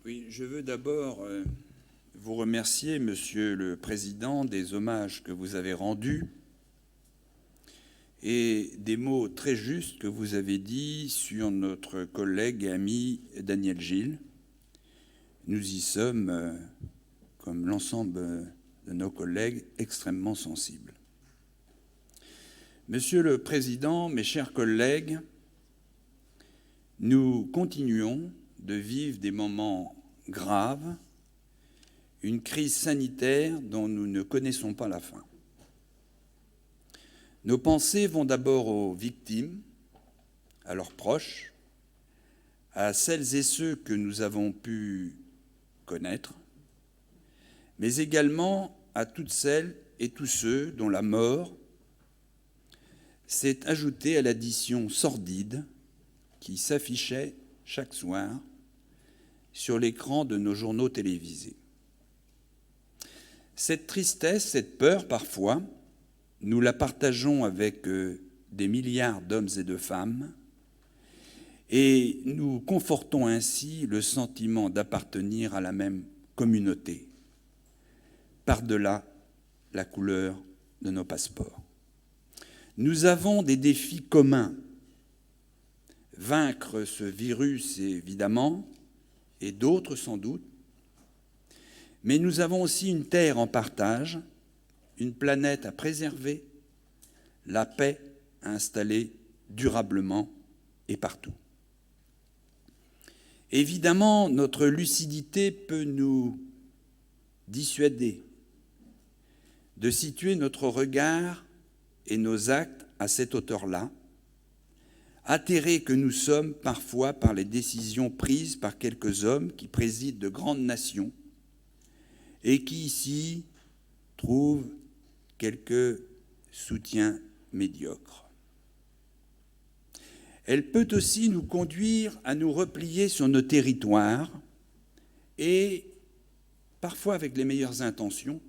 Oui, je veux d'abord vous remercier, Monsieur le Président, des hommages que vous avez rendus et des mots très justes que vous avez dits sur notre collègue et ami Daniel Gilles. Nous y sommes, comme l'ensemble de nos collègues, extrêmement sensibles. Monsieur le Président, mes chers collègues, nous continuons de vivre des moments graves, une crise sanitaire dont nous ne connaissons pas la fin. Nos pensées vont d'abord aux victimes, à leurs proches, à celles et ceux que nous avons pu connaître, mais également à toutes celles et tous ceux dont la mort s'est ajoutée à l'addition sordide qui s'affichait chaque soir sur l'écran de nos journaux télévisés. Cette tristesse, cette peur parfois, nous la partageons avec des milliards d'hommes et de femmes et nous confortons ainsi le sentiment d'appartenir à la même communauté, par-delà la couleur de nos passeports. Nous avons des défis communs. Vaincre ce virus, évidemment, et d'autres sans doute, mais nous avons aussi une terre en partage, une planète à préserver, la paix à installer durablement et partout. Évidemment, notre lucidité peut nous dissuader de situer notre regard et nos actes à cette hauteur-là, atterrés que nous sommes parfois par les décisions prises par quelques hommes qui président de grandes nations et qui, ici, trouvent quelques soutiens médiocres. Elle peut aussi nous conduire à nous replier sur nos territoires et, parfois avec les meilleures intentions,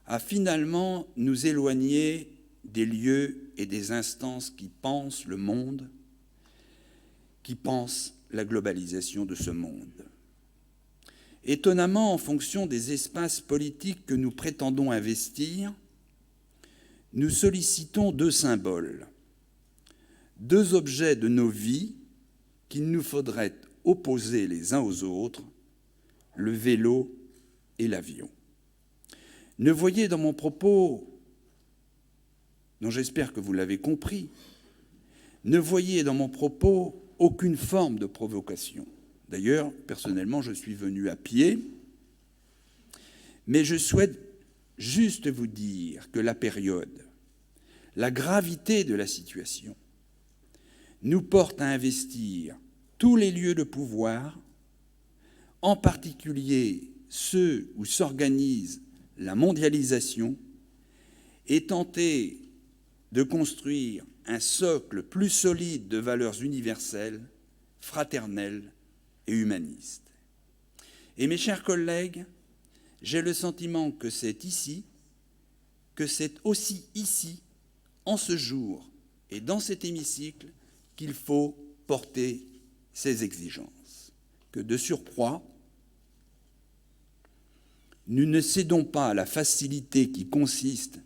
à finalement nous éloigner des lieux et des instances qui pensent le monde, qui pensent la globalisation de ce monde. Étonnamment, en fonction des espaces politiques que nous prétendons investir, nous sollicitons deux symboles, deux objets de nos vies qu'il nous faudrait opposer les uns aux autres, le vélo et l'avion. Ne voyez dans mon propos, dont j'espère que vous l'avez compris, ne voyez dans mon propos aucune forme de provocation. D'ailleurs, personnellement, je suis venu à pied, mais je souhaite juste vous dire que la période, la gravité de la situation, nous porte à investir tous les lieux de pouvoir, en particulier ceux où s'organise la mondialisation, et tenter de construire un socle plus solide de valeurs universelles, fraternelles et humanistes. Et mes chers collègues, j'ai le sentiment que c'est aussi ici, en ce jour et dans cet hémicycle, qu'il faut porter ces exigences. Que de surcroît, nous ne cédons pas à la facilité qui consiste,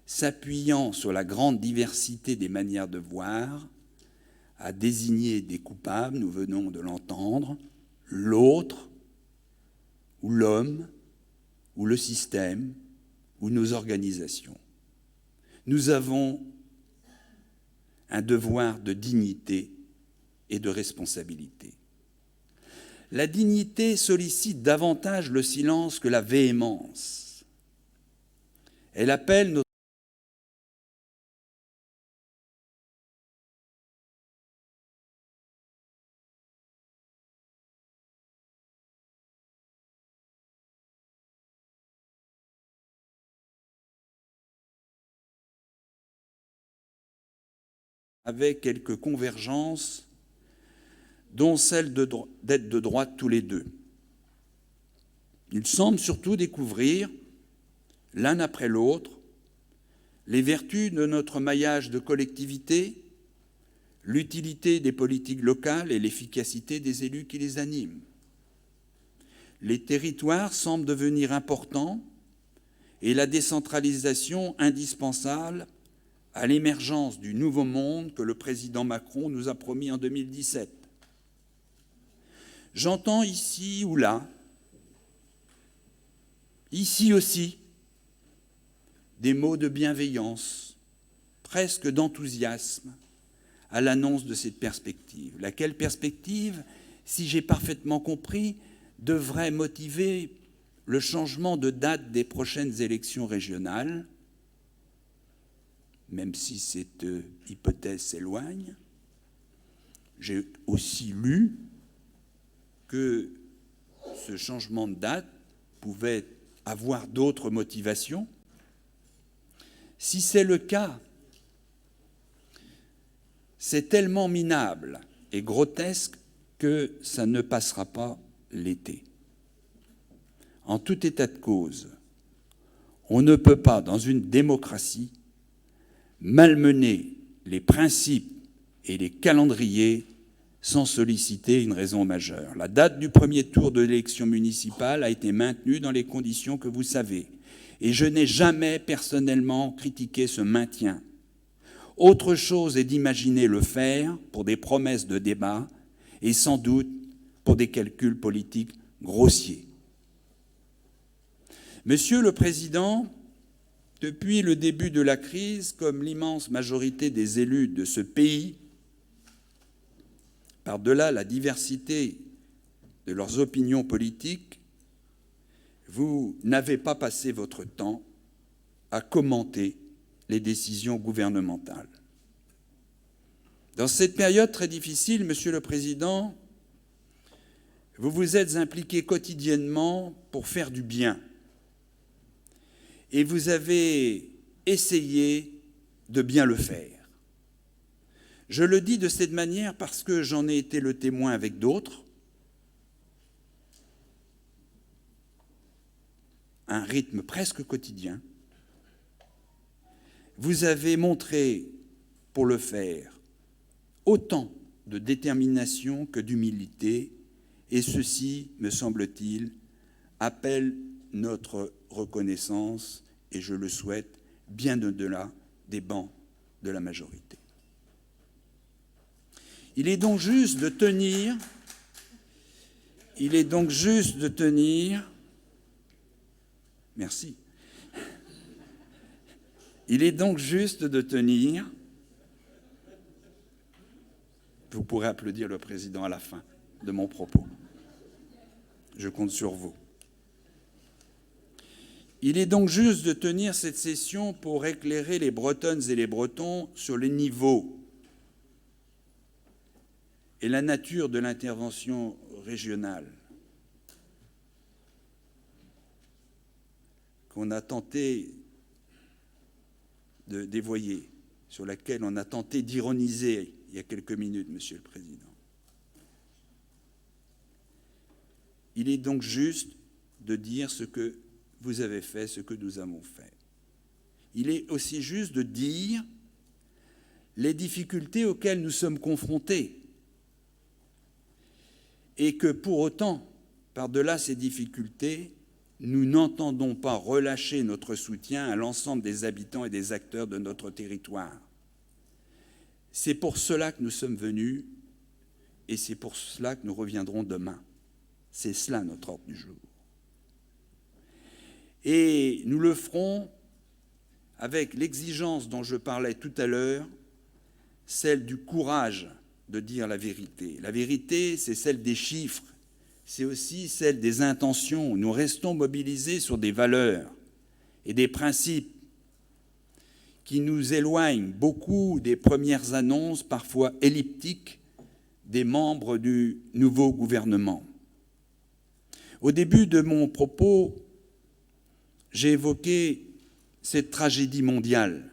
s'appuyant sur la grande diversité des manières de voir, à désigner des coupables, nous venons de l'entendre, l'autre, ou l'homme, ou le système, ou nos organisations. Nous avons un devoir de dignité et de responsabilité. La dignité sollicite davantage le silence que la véhémence. Elle appelle notre avec quelques convergences, dont celle d'être de droite tous les deux. Ils semblent surtout découvrir, l'un après l'autre, les vertus de notre maillage de collectivités, l'utilité des politiques locales et l'efficacité des élus qui les animent. Les territoires semblent devenir importants et la décentralisation indispensable à l'émergence du nouveau monde que le président Macron nous a promis en 2017. J'entends ici ou là, ici aussi, des mots de bienveillance, presque d'enthousiasme, à l'annonce de cette perspective. Laquelle perspective, si j'ai parfaitement compris, devrait motiver le changement de date des prochaines élections régionales, même si cette hypothèse s'éloigne. J'ai aussi lu que ce changement de date pouvait avoir d'autres motivations. Si c'est le cas, c'est tellement minable et grotesque que ça ne passera pas l'été. En tout état de cause, on ne peut pas, dans une démocratie, malmener les principes et les calendriers sans solliciter une raison majeure. La date du premier tour de l'élection municipale a été maintenue dans les conditions que vous savez, et je n'ai jamais personnellement critiqué ce maintien. Autre chose est d'imaginer le faire pour des promesses de débat et sans doute pour des calculs politiques grossiers. Monsieur le Président, depuis le début de la crise, comme l'immense majorité des élus de ce pays, par-delà la diversité de leurs opinions politiques, vous n'avez pas passé votre temps à commenter les décisions gouvernementales. Dans cette période très difficile, Monsieur le Président, vous vous êtes impliqué quotidiennement pour faire du bien. Et vous avez essayé de bien le faire. Je le dis de cette manière parce que j'en ai été le témoin avec d'autres. Un rythme presque quotidien. Vous avez montré, pour le faire, autant de détermination que d'humilité, et ceci, me semble-t-il, appelle notre reconnaissance, et je le souhaite, bien au-delà des bancs de la majorité. Il est donc juste de tenir, merci. Il est donc juste de tenir, vous pourrez applaudir le président à la fin de mon propos. Je compte sur vous. Il est donc juste de tenir cette session pour éclairer les Bretonnes et les Bretons sur les niveaux et la nature de l'intervention régionale qu'on a tenté de dévoyer, sur laquelle on a tenté d'ironiser il y a quelques minutes, Monsieur le Président. Il est donc juste de dire ce que vous avez fait, ce que nous avons fait. Il est aussi juste de dire les difficultés auxquelles nous sommes confrontés et que pour autant, par-delà ces difficultés, nous n'entendons pas relâcher notre soutien à l'ensemble des habitants et des acteurs de notre territoire. C'est pour cela que nous sommes venus et c'est pour cela que nous reviendrons demain. C'est cela notre ordre du jour. Et nous le ferons avec l'exigence dont je parlais tout à l'heure, celle du courage de dire la vérité. La vérité, c'est celle des chiffres, c'est aussi celle des intentions. Nous restons mobilisés sur des valeurs et des principes qui nous éloignent beaucoup des premières annonces, parfois elliptiques, des membres du nouveau gouvernement. Au début de mon propos, j'ai évoqué cette tragédie mondiale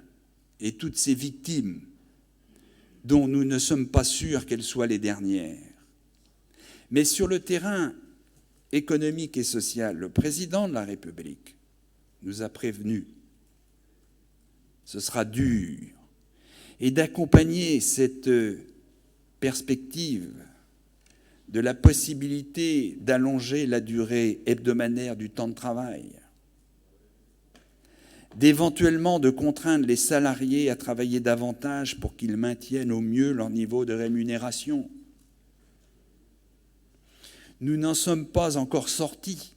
et toutes ces victimes dont nous ne sommes pas sûrs qu'elles soient les dernières. Mais sur le terrain économique et social, le président de la République nous a prévenus. Ce sera dur. Et d'accompagner cette perspective de la possibilité d'allonger la durée hebdomadaire du temps de travail, d'éventuellement de contraindre les salariés à travailler davantage pour qu'ils maintiennent au mieux leur niveau de rémunération. Nous n'en sommes pas encore sortis.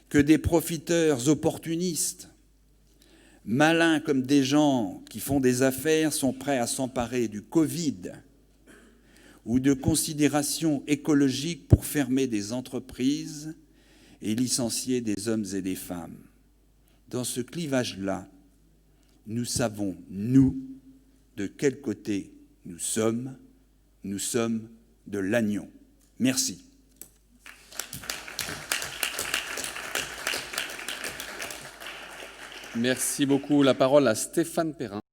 Que des profiteurs opportunistes, malins comme des gens qui font des affaires, sont prêts à s'emparer du Covid ou de considérations écologiques pour fermer des entreprises et licencier des hommes et des femmes. Dans ce clivage-là, nous savons, nous, de quel côté nous sommes de l'agneau. Merci. Merci beaucoup. La parole à Stéphane Perrin.